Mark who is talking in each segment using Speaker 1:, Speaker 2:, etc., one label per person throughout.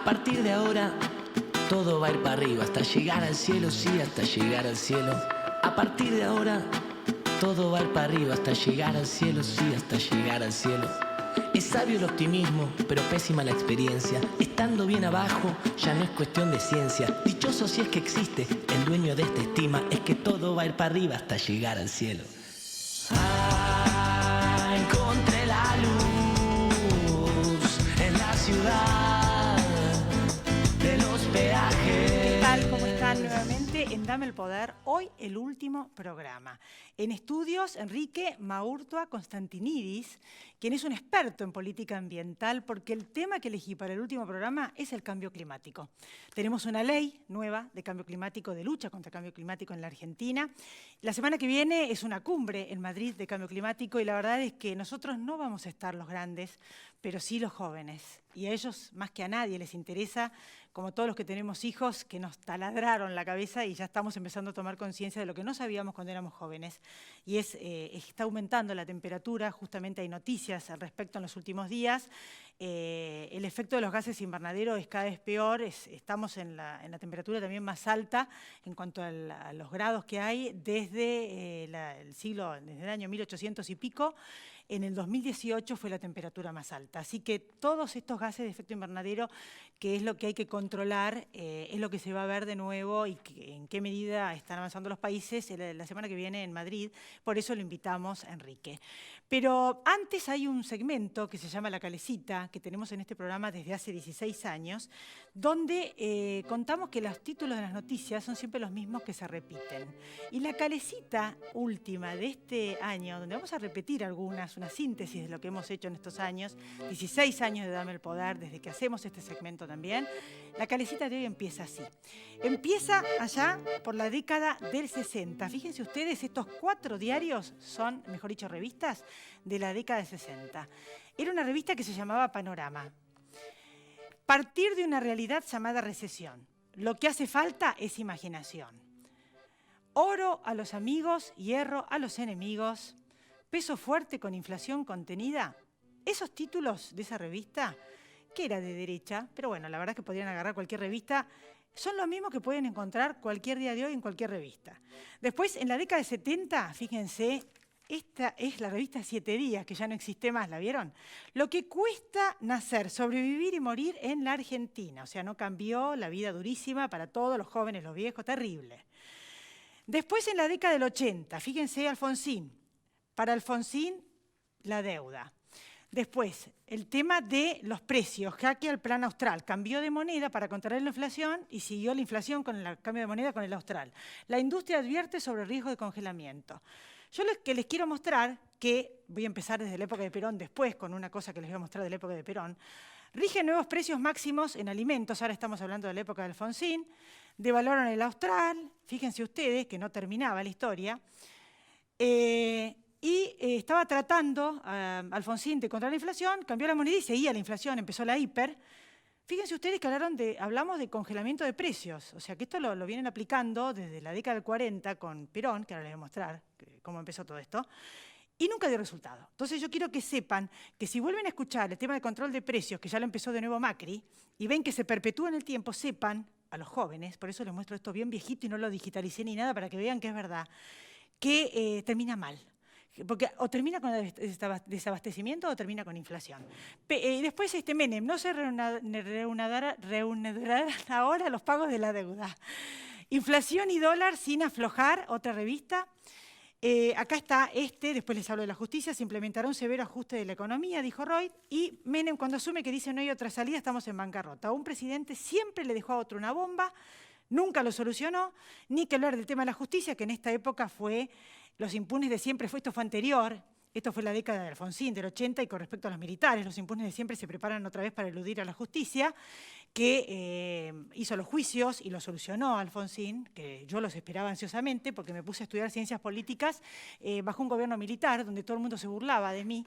Speaker 1: A partir de ahora, todo va a ir para arriba, hasta llegar al cielo, sí, hasta llegar al cielo. A partir de ahora, todo va a ir para arriba, hasta llegar al cielo, sí, hasta llegar al cielo. Es sabio el optimismo, pero pésima la experiencia. Estando bien abajo, ya no es cuestión de ciencia. Dichoso si es que existe, el dueño de esta estima es que todo va a ir para arriba hasta llegar al cielo. Ah, encontré la luz en la ciudad de los peajes.
Speaker 2: ¿Qué tal? ¿Cómo están nuevamente en Dame el Poder? Hoy el último programa. En estudios, Enrique Maurtua Constantinidis, quien es un experto en política ambiental, porque el tema que elegí para el último programa es el cambio climático. Tenemos una ley nueva de cambio climático, de lucha contra el cambio climático en la Argentina. La semana que viene es una cumbre en Madrid de cambio climático y la verdad es que nosotros no vamos a estar los grandes, pero sí los jóvenes. Y a ellos, más que a nadie, les interesa, como todos los que tenemos hijos, que nos taladraron la cabeza y ya estamos empezando a tomar conciencia de lo que no sabíamos cuando éramos jóvenes. Y está aumentando la temperatura, justamente hay noticias al respecto en los últimos días. El efecto de los gases invernaderos es cada vez peor, estamos en la temperatura también más alta en cuanto a los grados que hay desde desde el año 1800 y pico. En el 2018 fue la temperatura más alta. Así que todos estos gases de efecto invernadero, que es lo que hay que controlar, es lo que se va a ver de nuevo y en qué medida están avanzando los países la semana que viene en Madrid. Por eso lo invitamos a Enrique. Pero antes hay un segmento que se llama La Calecita, que tenemos en este programa desde hace 16 años, donde contamos que los títulos de las noticias son siempre los mismos que se repiten. Y la Calecita última de este año, donde vamos a repetir una síntesis de lo que hemos hecho en estos años, 16 años de Dame el Poder, desde que hacemos este segmento también, la Calecita de hoy empieza así. Empieza allá por la década del 60. Fíjense ustedes, estos 4 diarios son, mejor dicho, revistas de la década del 60. Era una revista que se llamaba Panorama. Partir de una realidad llamada recesión. Lo que hace falta es imaginación. Oro a los amigos, hierro a los enemigos, peso fuerte con inflación contenida. Esos títulos de esa revista, que era de derecha, pero bueno, la verdad es que podrían agarrar cualquier revista, son los mismos que pueden encontrar cualquier día de hoy en cualquier revista. Después, en la década de 70, fíjense, esta es la revista 7 días, que ya no existe más, ¿la vieron? Lo que cuesta nacer, sobrevivir y morir en la Argentina. O sea, no cambió, la vida durísima para todos los jóvenes, los viejos, terrible. Después, en la década del 80, fíjense, Alfonsín. Para Alfonsín, la deuda. Después, el tema de los precios, jaque al plan austral. Cambió de moneda para contraer la inflación y siguió la inflación con el cambio de moneda con el austral. La industria advierte sobre el riesgo de congelamiento. Yo les quiero mostrar que, voy a empezar desde la época de Perón, después con una cosa que les voy a mostrar de la época de Perón, rigen nuevos precios máximos en alimentos, ahora estamos hablando de la época de Alfonsín, devaloran el austral, fíjense ustedes que no terminaba la historia, estaba tratando Alfonsín de controlar la inflación, cambió la moneda y seguía la inflación, empezó la hiper. Fíjense ustedes que hablamos de congelamiento de precios, o sea que esto lo vienen aplicando desde la década del 40 con Perón, que ahora les voy a mostrar cómo empezó todo esto, y nunca dio resultado. Entonces yo quiero que sepan que si vuelven a escuchar el tema de control de precios, que ya lo empezó de nuevo Macri, y ven que se perpetúa en el tiempo, sepan, a los jóvenes, por eso les muestro esto bien viejito y no lo digitalicé ni nada para que vean que es verdad, que termina mal. Porque o termina con desabastecimiento o termina con inflación. Después Menem, no se reanudarán ahora los pagos de la deuda. Inflación y dólar sin aflojar, otra revista. Acá está después les hablo de la justicia, se implementará un severo ajuste de la economía, dijo Roy, y Menem cuando asume que dice no hay otra salida, estamos en bancarrota. A un presidente siempre le dejó a otro una bomba, nunca lo solucionó, ni que hablar del tema de la justicia, que en esta época fue los impunes de siempre, esto fue anterior, esto fue la década de Alfonsín, del 80, y con respecto a los militares, los impunes de siempre se preparan otra vez para eludir a la justicia, que hizo los juicios y lo solucionó Alfonsín, que yo los esperaba ansiosamente porque me puse a estudiar ciencias políticas bajo un gobierno militar donde todo el mundo se burlaba de mí,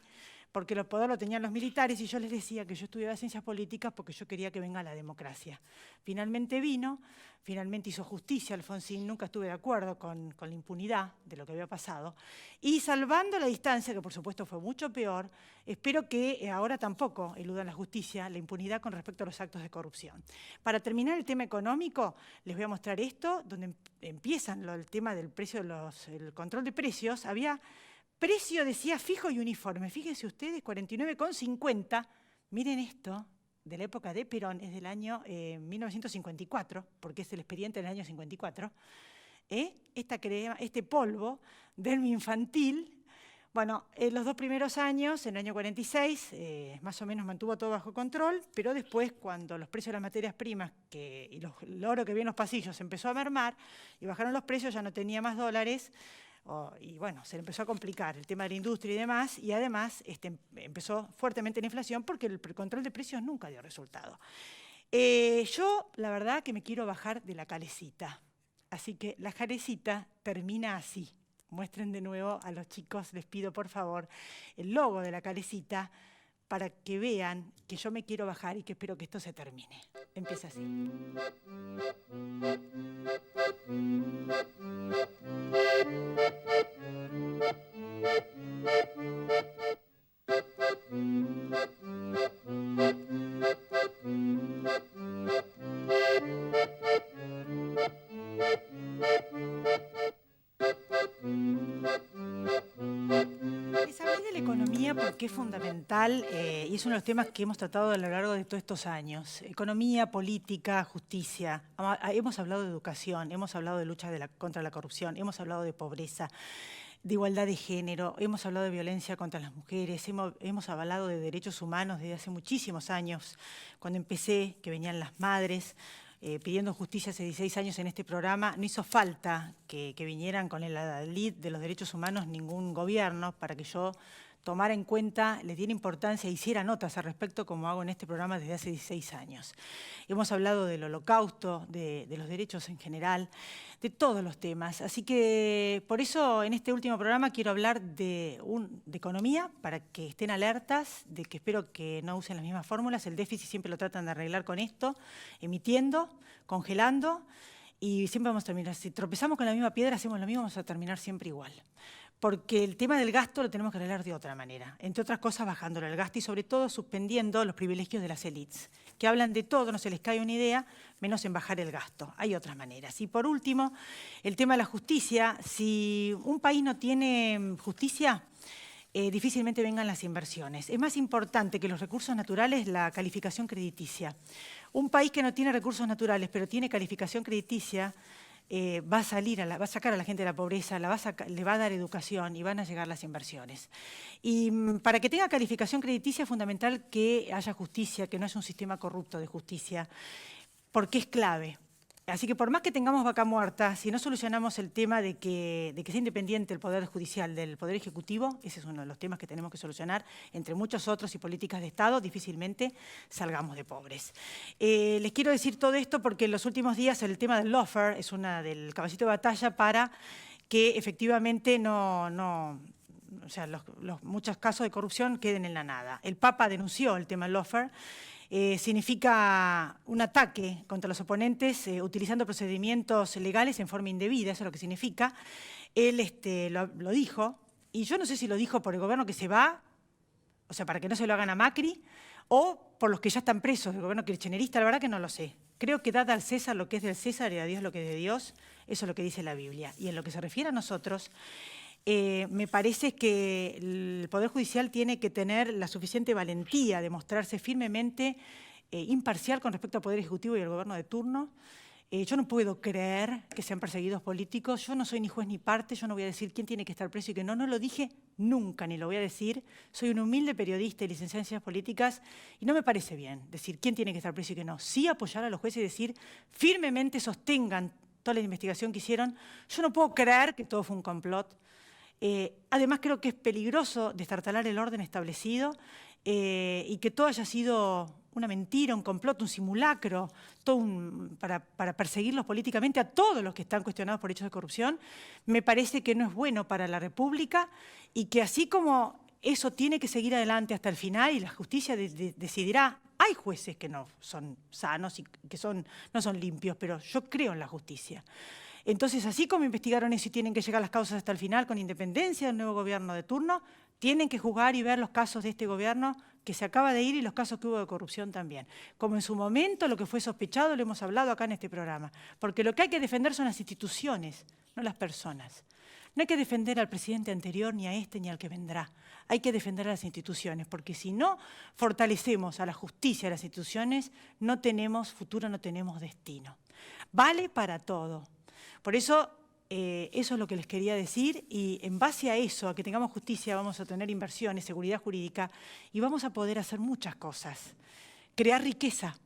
Speaker 2: porque el poder lo tenían los militares y yo les decía que yo estudiaba ciencias políticas porque yo quería que venga la democracia. Finalmente vino, finalmente hizo justicia Alfonsín, nunca estuve de acuerdo con la impunidad de lo que había pasado, y salvando la distancia, que por supuesto fue mucho peor, espero que ahora tampoco eludan la justicia, la impunidad con respecto a los actos de corrupción. Para terminar el tema económico, les voy a mostrar esto, donde empiezan el tema del precio, el control de precios. Había precio, decía, fijo y uniforme. Fíjense ustedes, 49,50. Miren esto, de la época de Perón, es del año 1954, porque es el expediente del año 54. Esta crema, este polvo del infantil. Bueno, en los 2 primeros años, en el año 46, más o menos mantuvo todo bajo control, pero después, cuando los precios de las materias primas y el oro que había en los pasillos empezó a mermar y bajaron los precios, ya no tenía más dólares, y bueno, se le empezó a complicar el tema de la industria y demás, y además empezó fuertemente la inflación porque el control de precios nunca dio resultado. Yo, la verdad, que me quiero bajar de la calecita, así que la calecita termina así. Muestren de nuevo a los chicos, les pido por favor, el logo de la calecita para que vean que yo me quiero bajar y que espero que esto se termine. Empieza así. Les hablé de la economía porque es fundamental y es uno de los temas que hemos tratado a lo largo de todos estos años. Economía, política, justicia. Hemos hablado de educación, hemos hablado de lucha contra la corrupción, hemos hablado de pobreza, de igualdad de género, hemos hablado de violencia contra las mujeres, hemos hablado de derechos humanos desde hace muchísimos años. Cuando empecé, que venían las madres pidiendo justicia hace 16 años en este programa, no hizo falta que vinieran con la lead de los derechos humanos ningún gobierno para que yo tomara en cuenta, le diera importancia e hiciera notas al respecto, como hago en este programa desde hace 16 años. Hemos hablado del holocausto, de los derechos en general, de todos los temas. Así que por eso en este último programa quiero hablar de economía, para que estén alertas, de que espero que no usen las mismas fórmulas. El déficit siempre lo tratan de arreglar con esto, emitiendo, congelando, y siempre vamos a terminar. Si tropezamos con la misma piedra, hacemos lo mismo, vamos a terminar siempre igual. Porque el tema del gasto lo tenemos que arreglar de otra manera, entre otras cosas bajándole el gasto y sobre todo suspendiendo los privilegios de las élites, que hablan de todo, no se les cae una idea, menos en bajar el gasto. Hay otras maneras. Y por último, el tema de la justicia. Si un país no tiene justicia, difícilmente vengan las inversiones. Es más importante que los recursos naturales la calificación crediticia. Un país que no tiene recursos naturales, pero tiene calificación crediticia, va a sacar a la gente de la pobreza, le va a dar educación y van a llegar las inversiones. Y para que tenga calificación crediticia es fundamental que haya justicia, que no es un sistema corrupto de justicia, porque es clave. Así que por más que tengamos vaca muerta, si no solucionamos el tema de que sea independiente el Poder Judicial del Poder Ejecutivo, ese es uno de los temas que tenemos que solucionar, entre muchos otros y políticas de Estado, difícilmente salgamos de pobres. Les quiero decir todo esto porque en los últimos días el tema del lawfare es del caballito de batalla para que efectivamente muchos casos de corrupción queden en la nada. El Papa denunció el tema del lawfare. Significa un ataque contra los oponentes utilizando procedimientos legales en forma indebida, eso es lo que significa. Él lo dijo, y yo no sé si lo dijo por el gobierno que se va, o sea, para que no se lo hagan a Macri, o por los que ya están presos del gobierno kirchnerista, la verdad que no lo sé. Creo que dad al César lo que es del César y a Dios lo que es de Dios, eso es lo que dice la Biblia. Y en lo que se refiere a nosotros, me parece que el Poder Judicial tiene que tener la suficiente valentía de mostrarse firmemente imparcial con respecto al Poder Ejecutivo y al gobierno de turno. Yo no puedo creer que sean perseguidos políticos. Yo no soy ni juez ni parte, yo no voy a decir quién tiene que estar preso y quién no. No lo dije nunca, ni lo voy a decir. Soy un humilde periodista y licenciada en Ciencias Políticas y no me parece bien decir quién tiene que estar preso y quién no. Sí apoyar a los jueces y decir firmemente sostengan toda la investigación que hicieron. Yo no puedo creer que todo fue un complot. Además, creo que es peligroso destartalar el orden establecido y que todo haya sido una mentira, un complot, un simulacro, para perseguirlos políticamente a todos los que están cuestionados por hechos de corrupción. Me parece que no es bueno para la República y que así como eso tiene que seguir adelante hasta el final y la justicia decidirá. Hay jueces que no son sanos y que no son limpios, pero yo creo en la justicia. Entonces, así como investigaron eso y tienen que llegar las causas hasta el final con independencia del nuevo gobierno de turno, tienen que juzgar y ver los casos de este gobierno que se acaba de ir y los casos que hubo de corrupción también. Como en su momento lo que fue sospechado lo hemos hablado acá en este programa. Porque lo que hay que defender son las instituciones, no las personas. No hay que defender al presidente anterior, ni a este, ni al que vendrá. Hay que defender a las instituciones, porque si no fortalecemos a la justicia, a las instituciones, no tenemos futuro, no tenemos destino. Vale para todo. Por eso, eso es lo que les quería decir, y en base a eso, a que tengamos justicia, vamos a tener inversiones, seguridad jurídica, y vamos a poder hacer muchas cosas. Crear riqueza.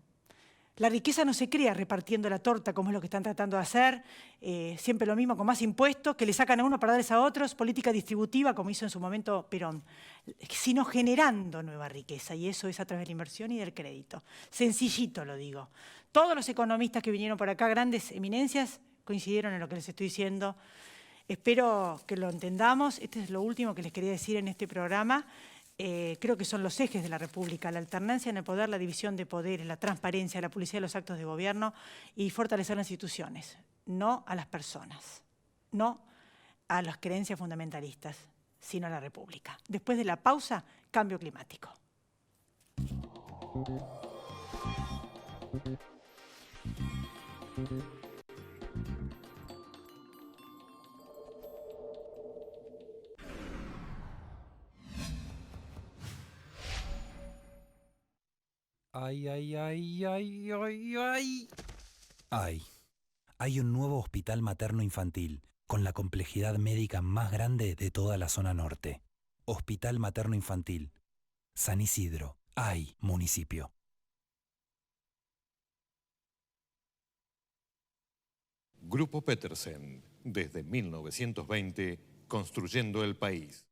Speaker 2: La riqueza no se crea repartiendo la torta, como es lo que están tratando de hacer, siempre lo mismo, con más impuestos, que le sacan a uno para darles a otros, política distributiva, como hizo en su momento Perón, sino generando nueva riqueza, y eso es a través de la inversión y del crédito. Sencillito lo digo. Todos los economistas que vinieron por acá, grandes eminencias, coincidieron en lo que les estoy diciendo. Espero que lo entendamos. Este es lo último que les quería decir en este programa. Creo que son los ejes de la República: la alternancia en el poder, la división de poderes, la transparencia, la publicidad de los actos de gobierno y fortalecer las instituciones, no a las personas, no a las creencias fundamentalistas, sino a la República. Después de la pausa, cambio climático.
Speaker 3: Ay, ay, ay, ay, ay, ay. Ay, hay un nuevo hospital materno-infantil con la complejidad médica más grande de toda la zona norte. Hospital Materno-Infantil. San Isidro. Ay, municipio.
Speaker 4: Grupo Petersen, desde 1920, construyendo el país.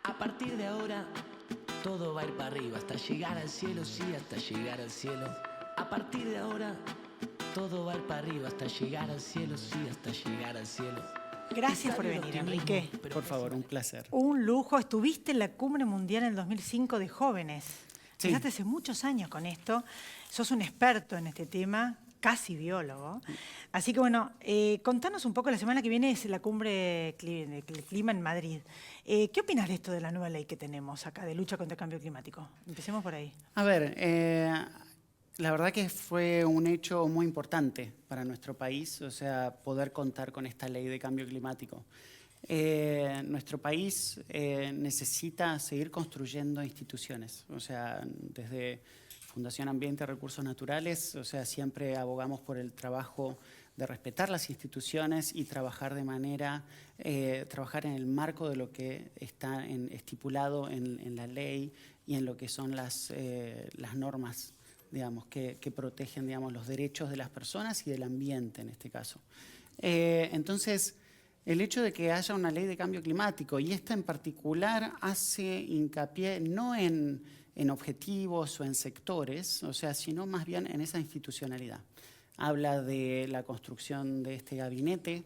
Speaker 1: A partir de ahora, todo va a ir para arriba, hasta llegar al cielo, sí, hasta llegar al cielo. A partir de ahora, todo va a ir para arriba, hasta llegar al cielo, sí, hasta llegar al cielo.
Speaker 2: Gracias por venir, Enrique.
Speaker 5: Por favor, un placer.
Speaker 2: Un lujo. Estuviste en la Cumbre Mundial en el 2005 de jóvenes.
Speaker 5: Sí.
Speaker 2: Llegaste hace muchos años con esto. Sos un experto en este tema, casi biólogo. Así que bueno, contanos un poco, la semana que viene es la Cumbre del Clima en Madrid. ¿Qué opinas de esto de la nueva ley que tenemos acá de lucha contra el cambio climático? Empecemos por ahí.
Speaker 5: A ver, la verdad que fue un hecho muy importante para nuestro país, o sea, poder contar con esta ley de cambio climático. Nuestro país necesita seguir construyendo instituciones, o sea, desde Fundación Ambiente y Recursos Naturales, o sea, siempre abogamos por el trabajo de respetar las instituciones y trabajar de manera, trabajar en el marco de lo que está estipulado en la ley y en lo que son las normas, digamos, que protegen, digamos, los derechos de las personas y del ambiente en este caso. Entonces, el hecho de que haya una ley de cambio climático, y esta en particular hace hincapié no en objetivos o en sectores, o sea, sino más bien en esa institucionalidad. Habla de la construcción de este gabinete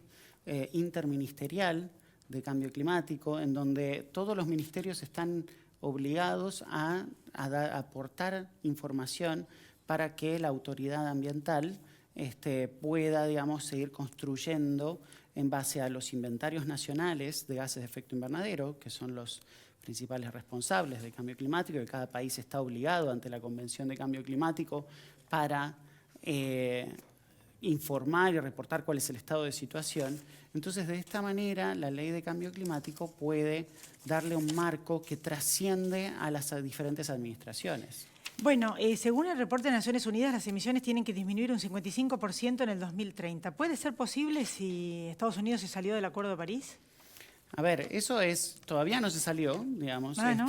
Speaker 5: interministerial de cambio climático, en donde todos los ministerios están obligados a aportar información para que la autoridad ambiental pueda, digamos, seguir construyendo en base a los inventarios nacionales de gases de efecto invernadero, que son los principales responsables del cambio climático, que cada país está obligado ante la Convención de Cambio Climático para informar y reportar cuál es el estado de situación. Entonces, de esta manera, la ley de cambio climático puede darle un marco que trasciende a las diferentes administraciones.
Speaker 2: Bueno, según el reporte de Naciones Unidas, las emisiones tienen que disminuir un 55% en el 2030. ¿Puede ser posible si Estados Unidos se salió del Acuerdo de París?
Speaker 5: A ver, eso todavía no se salió, digamos.
Speaker 2: Ah, ¿no?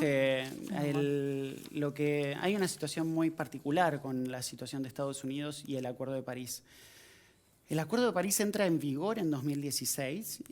Speaker 5: Hay una situación muy particular con la situación de Estados Unidos y el Acuerdo de París. El Acuerdo de París entra en vigor en 2016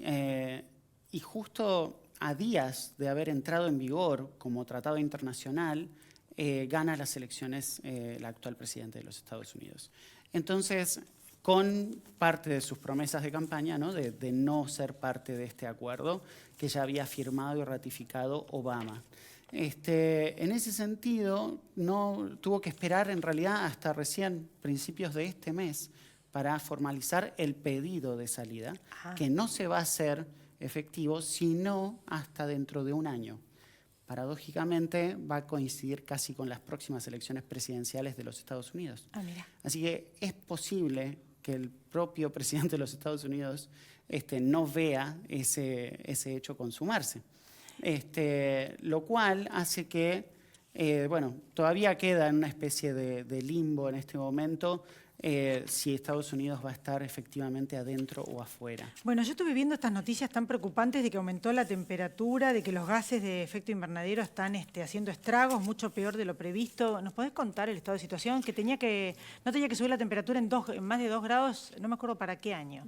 Speaker 5: y justo a días de haber entrado en vigor como tratado internacional, gana las elecciones el actual presidente de los Estados Unidos. Entonces, con parte de sus promesas de campaña, ¿no? De no ser parte de este acuerdo que ya había firmado y ratificado Obama. En ese sentido, no tuvo que esperar en realidad hasta recién principios de este mes para formalizar el pedido de salida, que no se va a hacer efectivo sino hasta dentro de un año. Paradójicamente va a coincidir casi con las próximas elecciones presidenciales de los Estados Unidos.
Speaker 2: Mira.
Speaker 5: Así que es posible que el propio presidente de los Estados Unidos no vea ese hecho consumarse. Lo cual hace que, todavía queda en una especie de limbo en este momento si Estados Unidos va a estar efectivamente adentro o afuera.
Speaker 2: Bueno, yo estuve viendo estas noticias tan preocupantes de que aumentó la temperatura, de que los gases de efecto invernadero están haciendo estragos, mucho peor de lo previsto. ¿Nos podés contar el estado de situación? Que no tenía que subir la temperatura en más de 2 grados, no me acuerdo para qué año.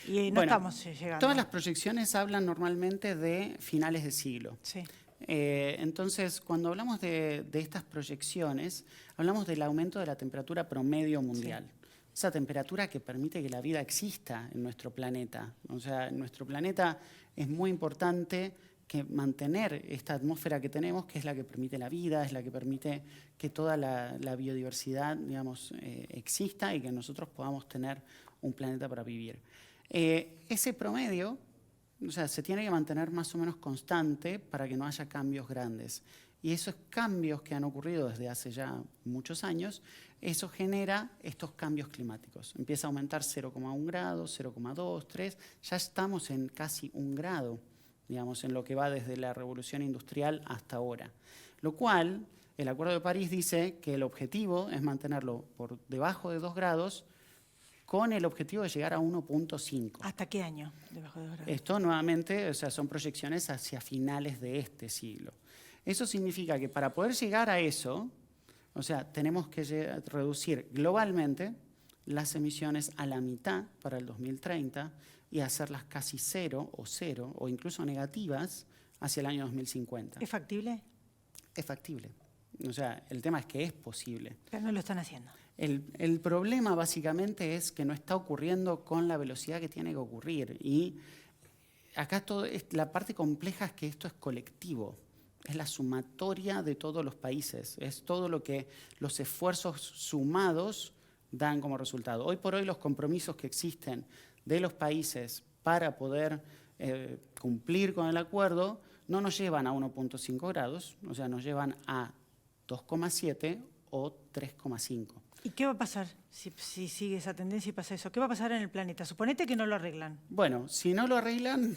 Speaker 2: Y no estamos llegando.
Speaker 5: Todas las proyecciones hablan normalmente de finales de siglo.
Speaker 2: Sí.
Speaker 5: Entonces, cuando hablamos de estas proyecciones, hablamos del aumento de la temperatura promedio mundial. Sí. Esa temperatura que permite que la vida exista en nuestro planeta. O sea, en nuestro planeta es muy importante que mantener esta atmósfera que tenemos, que es la que permite la vida, es la que permite que toda la biodiversidad, digamos, exista y que nosotros podamos tener un planeta para vivir. Ese promedio, o sea, se tiene que mantener más o menos constante para que no haya cambios grandes. Y esos cambios que han ocurrido desde hace ya muchos años, eso genera estos cambios climáticos. Empieza a aumentar 0,1 grado, 0,2, 3, ya estamos en casi 1 grado, digamos, en lo que va desde la revolución industrial hasta ahora. Lo cual, el Acuerdo de París dice que el objetivo es mantenerlo por debajo de 2 grados, con el objetivo de llegar a 1,5.
Speaker 2: ¿Hasta qué año debajo de 2 grados?
Speaker 5: Esto nuevamente, o sea, son proyecciones hacia finales de este siglo. Eso significa que para poder llegar a eso, o sea, tenemos que reducir globalmente las emisiones a la mitad para el 2030 y hacerlas casi cero o incluso negativas hacia el año 2050.
Speaker 2: ¿Es factible?
Speaker 5: Es factible. O sea, el tema es que es posible.
Speaker 2: Pero no lo están haciendo.
Speaker 5: El problema básicamente es que no está ocurriendo con la velocidad que tiene que ocurrir. Y acá la parte compleja es que esto es colectivo. Es la sumatoria de todos los países. Es todo lo que los esfuerzos sumados dan como resultado. Hoy por hoy los compromisos que existen de los países para poder cumplir con el acuerdo no nos llevan a 1,5 grados, o sea, nos llevan a 2,7 o 3,5.
Speaker 2: ¿Y qué va a pasar si sigue esa tendencia y pasa eso? ¿Qué va a pasar en el planeta? Suponete que no lo arreglan.
Speaker 5: Bueno, si no lo arreglan,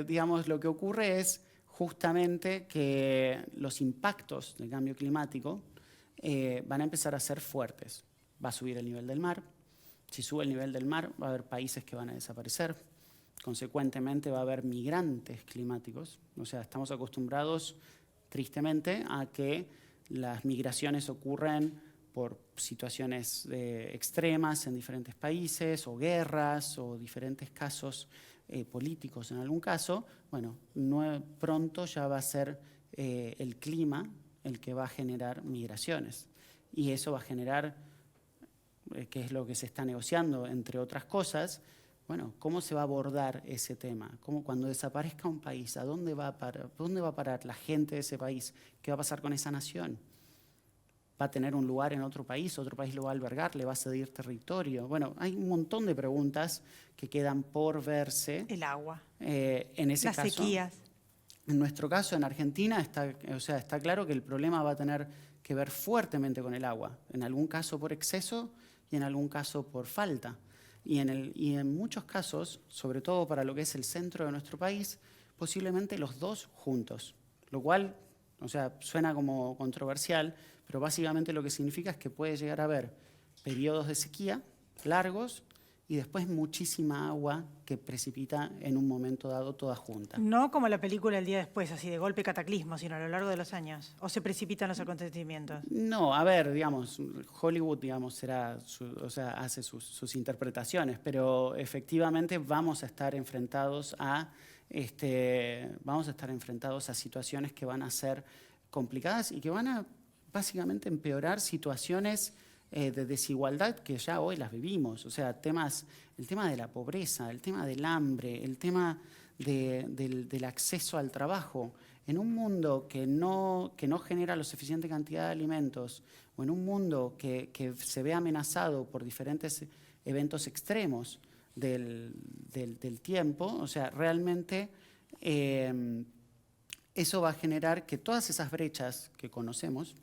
Speaker 5: digamos, lo que ocurre es justamente que los impactos del cambio climático van a empezar a ser fuertes. Va a subir el nivel del mar. Si sube el nivel del mar, va a haber países que van a desaparecer. Consecuentemente, va a haber migrantes climáticos. O sea, estamos acostumbrados, tristemente, a que las migraciones ocurren por situaciones extremas en diferentes países, o guerras, o diferentes casos políticos en algún caso. Bueno, pronto ya va a ser el clima el que va a generar migraciones. Y eso va a generar, que es lo que se está negociando, entre otras cosas, bueno, ¿cómo se va a abordar ese tema? Cuando desaparezca un país, ¿dónde va a parar la gente de ese país? ¿Qué va a pasar con esa nación? ¿Va a tener un lugar en otro país lo va a albergar? ¿Le va a cedir territorio? Bueno, hay un montón de preguntas que quedan por verse.
Speaker 2: El agua.
Speaker 5: En ese caso,
Speaker 2: las sequías.
Speaker 5: En nuestro caso, en Argentina, está claro que el problema va a tener que ver fuertemente con el agua. En algún caso por exceso y en algún caso por falta. Y en muchos casos, sobre todo para lo que es el centro de nuestro país, posiblemente los dos juntos. Lo cual, o sea, suena como controversial, pero básicamente lo que significa es que puede llegar a haber periodos de sequía largos y después muchísima agua que precipita en un momento dado toda junta.
Speaker 2: No como la película El día después, así de golpe cataclismo, sino a lo largo de los años. ¿O se precipitan los acontecimientos?
Speaker 5: No, a ver, digamos, Hollywood, digamos, hace sus interpretaciones, pero efectivamente vamos a estar enfrentados a situaciones que van a ser complicadas y que van a básicamente empeorar situaciones de desigualdad que ya hoy las vivimos. O sea, el tema de la pobreza, el tema del hambre, el tema del acceso al trabajo. En un mundo que no genera la suficiente cantidad de alimentos, o en un mundo que se ve amenazado por diferentes eventos extremos del tiempo, o sea, realmente eso va a generar que todas esas brechas que conocemos,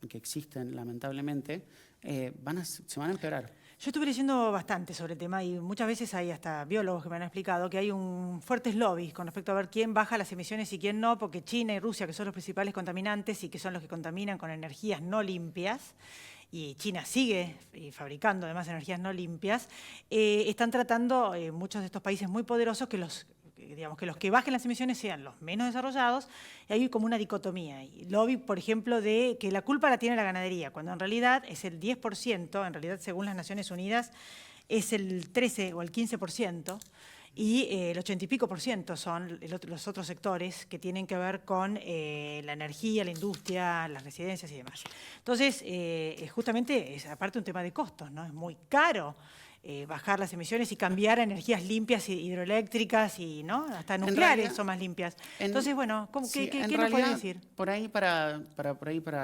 Speaker 5: que existen lamentablemente, se van a empeorar.
Speaker 2: Yo estuve leyendo bastante sobre el tema y muchas veces hay hasta biólogos que me han explicado que hay un fuertes lobbies con respecto a ver quién baja las emisiones y quién no, porque China y Rusia, que son los principales contaminantes y que son los que contaminan con energías no limpias, y China sigue fabricando además energías no limpias, están tratando muchos de estos países muy poderosos que los que bajen las emisiones sean los menos desarrollados, y hay como una dicotomía. Y lobby, por ejemplo, de que la culpa la tiene la ganadería, cuando en realidad es el 10%, en realidad según las Naciones Unidas es el 13 o el 15%, y el 80 y pico por ciento son los otros sectores que tienen que ver con la energía, la industria, las residencias y demás. Entonces, justamente es aparte un tema de costos, ¿no? Es muy caro bajar las emisiones y cambiar a energías limpias, hidroeléctricas y ¿no? Hasta nucleares son más limpias. Entonces, bueno, ¿qué nos puede decir?
Speaker 5: Por ahí para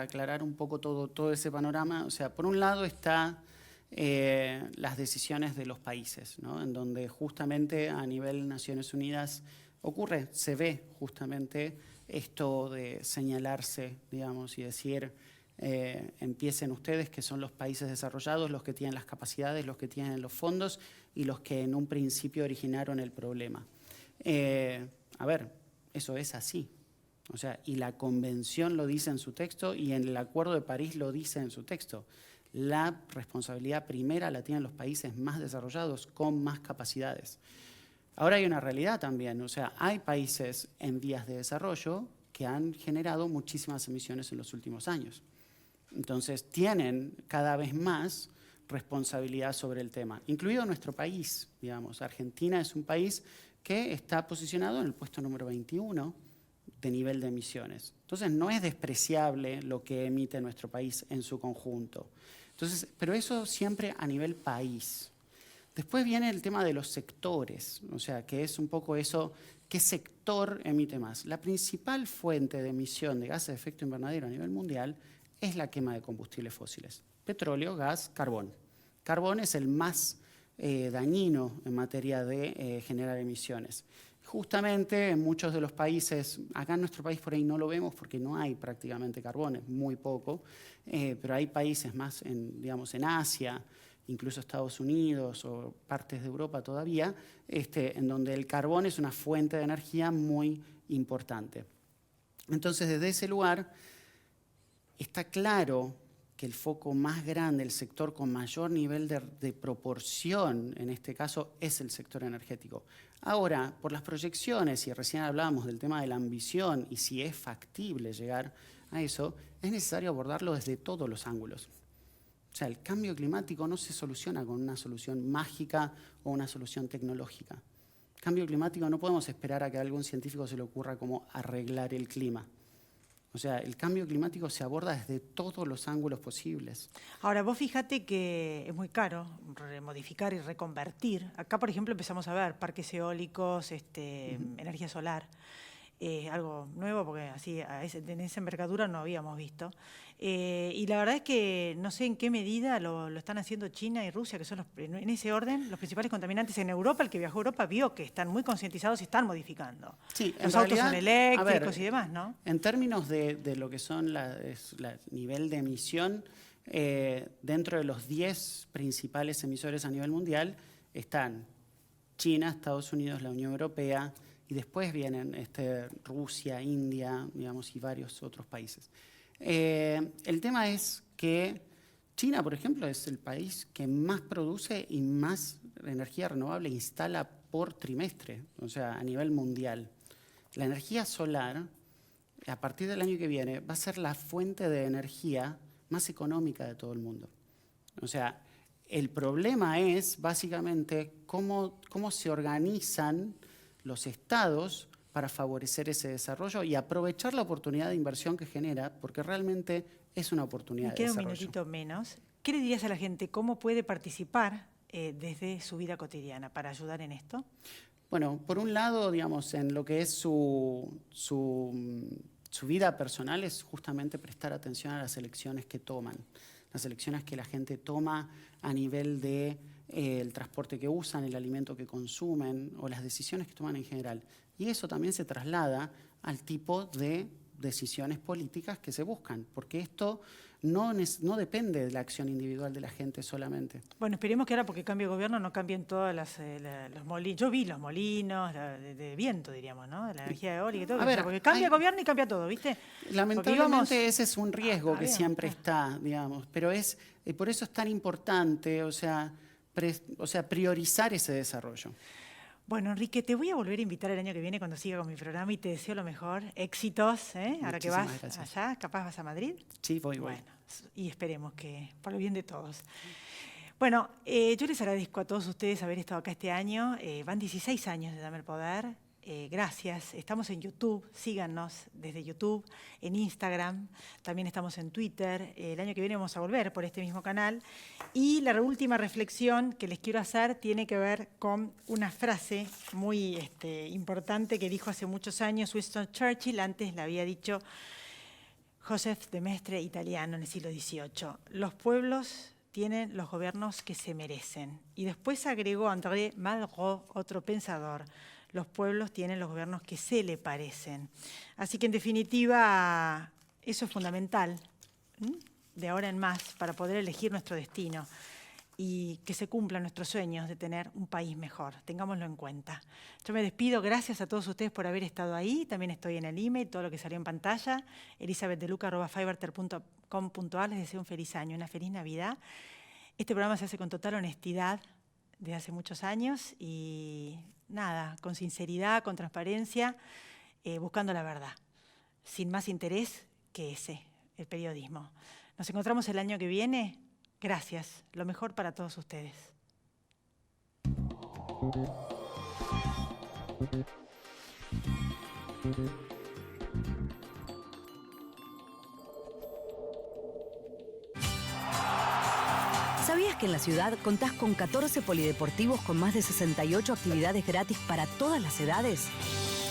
Speaker 5: aclarar un poco todo ese panorama, o sea, por un lado está las decisiones de los países, ¿no? En donde justamente a nivel Naciones Unidas se ve justamente esto de señalarse, digamos, y decir empiecen ustedes, que son los países desarrollados, los que tienen las capacidades, los que tienen los fondos y los que en un principio originaron el problema. A ver, eso es así. O sea, y la Convención lo dice en su texto y en el Acuerdo de París lo dice en su texto. La responsabilidad primera la tienen los países más desarrollados con más capacidades. Ahora hay una realidad también, o sea, hay países en vías de desarrollo que han generado muchísimas emisiones en los últimos años. Entonces, tienen cada vez más responsabilidad sobre el tema, incluido nuestro país, digamos. Argentina es un país que está posicionado en el puesto número 21 de nivel de emisiones. Entonces, no es despreciable lo que emite nuestro país en su conjunto. Entonces, pero eso siempre a nivel país. Después viene el tema de los sectores, o sea, que es un poco eso, ¿qué sector emite más? La principal fuente de emisión de gases de efecto invernadero a nivel mundial es la quema de combustibles fósiles. Petróleo, gas, carbón. Carbón es el más dañino en materia de generar emisiones. Justamente en muchos de los países, acá en nuestro país por ahí no lo vemos porque no hay prácticamente carbón, es muy poco, pero hay países más digamos, en Asia, incluso Estados Unidos o partes de Europa todavía, en donde el carbón es una fuente de energía muy importante. Entonces, desde ese lugar, está claro que el foco más grande, el sector con mayor nivel de proporción, en este caso, es el sector energético. Ahora, por las proyecciones, y recién hablábamos del tema de la ambición y si es factible llegar a eso, es necesario abordarlo desde todos los ángulos. O sea, el cambio climático no se soluciona con una solución mágica o una solución tecnológica. El cambio climático no podemos esperar a que a algún científico se le ocurra cómo arreglar el clima. O sea, el cambio climático se aborda desde todos los ángulos posibles.
Speaker 2: Ahora, vos fíjate que es muy caro modificar y reconvertir. Acá, por ejemplo, empezamos a ver parques eólicos, energía solar. Algo nuevo, porque así en esa envergadura no habíamos visto. Y la verdad es que no sé en qué medida lo están haciendo China y Rusia, que son en ese orden los principales contaminantes en Europa. El que viajó a Europa vio que están muy concientizados y están modificando.
Speaker 5: Sí,
Speaker 2: los autos son eléctricos y demás, ¿no?
Speaker 5: En términos de lo que son nivel de emisión, dentro de los 10 principales emisores a nivel mundial están China, Estados Unidos, la Unión Europea, y después vienen Rusia, India, digamos, y varios otros países. El tema es que China, por ejemplo, es el país que más produce y más energía renovable instala por trimestre, o sea, a nivel mundial. La energía solar, a partir del año que viene, va a ser la fuente de energía más económica de todo el mundo. O sea, el problema es básicamente cómo se organizan los estados para favorecer ese desarrollo y aprovechar la oportunidad de inversión que genera, porque realmente es una oportunidad de desarrollo.
Speaker 2: Me queda un minutito menos. ¿Qué le dirías a la gente? ¿Cómo puede participar desde su vida cotidiana para ayudar en esto?
Speaker 5: Bueno, por un lado, digamos, en lo que es su vida personal es justamente prestar atención a las elecciones que toman, las elecciones que la gente toma a nivel de el transporte que usan, el alimento que consumen o las decisiones que toman en general. Y eso también se traslada al tipo de decisiones políticas que se buscan, porque esto no depende de la acción individual de la gente solamente.
Speaker 2: Bueno, esperemos que ahora, porque cambie de gobierno, no cambien todos los molinos. Yo vi los molinos de viento, diríamos, ¿no? De la energía eólica y todo. Porque cambia el gobierno y cambia todo, ¿viste?
Speaker 5: Lamentablemente ese es un riesgo que siempre está, digamos. Pero por eso es tan importante, o sea, priorizar ese desarrollo.
Speaker 2: Bueno, Enrique, te voy a volver a invitar el año que viene cuando siga con mi programa y te deseo lo mejor. Éxitos, ¿eh? Ahora que vas allá, ¿capaz vas a Madrid?
Speaker 5: Sí, voy.
Speaker 2: Bueno, y esperemos que por el bien de todos. Bueno, yo les agradezco a todos ustedes haber estado acá este año. Van 16 años de Dame el Poder. Gracias. Estamos en YouTube, síganos desde YouTube, en Instagram, también estamos en Twitter. El año que viene vamos a volver por este mismo canal. Y la última reflexión que les quiero hacer tiene que ver con una frase muy importante que dijo hace muchos años Winston Churchill, antes la había dicho Joseph de Maistre, italiano, en el siglo XVIII. Los pueblos tienen los gobiernos que se merecen. Y después agregó André Malraux, otro pensador, los pueblos tienen los gobiernos que se le parecen. Así que, en definitiva, eso es fundamental, de ahora en más, para poder elegir nuestro destino y que se cumplan nuestros sueños de tener un país mejor. Tengámoslo en cuenta. Yo me despido. Gracias a todos ustedes por haber estado ahí. También estoy en el email, todo lo que salió en pantalla, elisabethdeluca@fivertel.com.ar. Les deseo un feliz año, una feliz Navidad. Este programa se hace con total honestidad desde hace muchos años y nada, con sinceridad, con transparencia, buscando la verdad, sin más interés que ese, el periodismo. Nos encontramos el año que viene. Gracias, lo mejor para todos ustedes.
Speaker 6: ¿Sabías que en la ciudad contás con 14 polideportivos con más de 68 actividades gratis para todas las edades?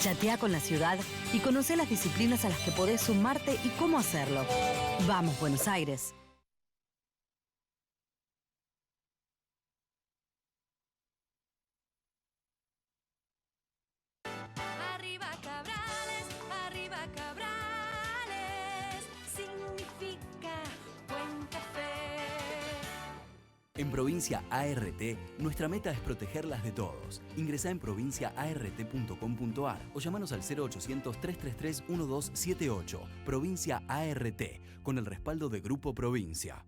Speaker 6: Chatea con la ciudad y conocé las disciplinas a las que podés sumarte y cómo hacerlo. ¡Vamos, Buenos Aires!
Speaker 7: En Provincia ART, nuestra meta es protegerlas de todos. Ingresá en provinciaart.com.ar o llamanos al 0800-333-1278. Provincia ART, con el respaldo de Grupo Provincia.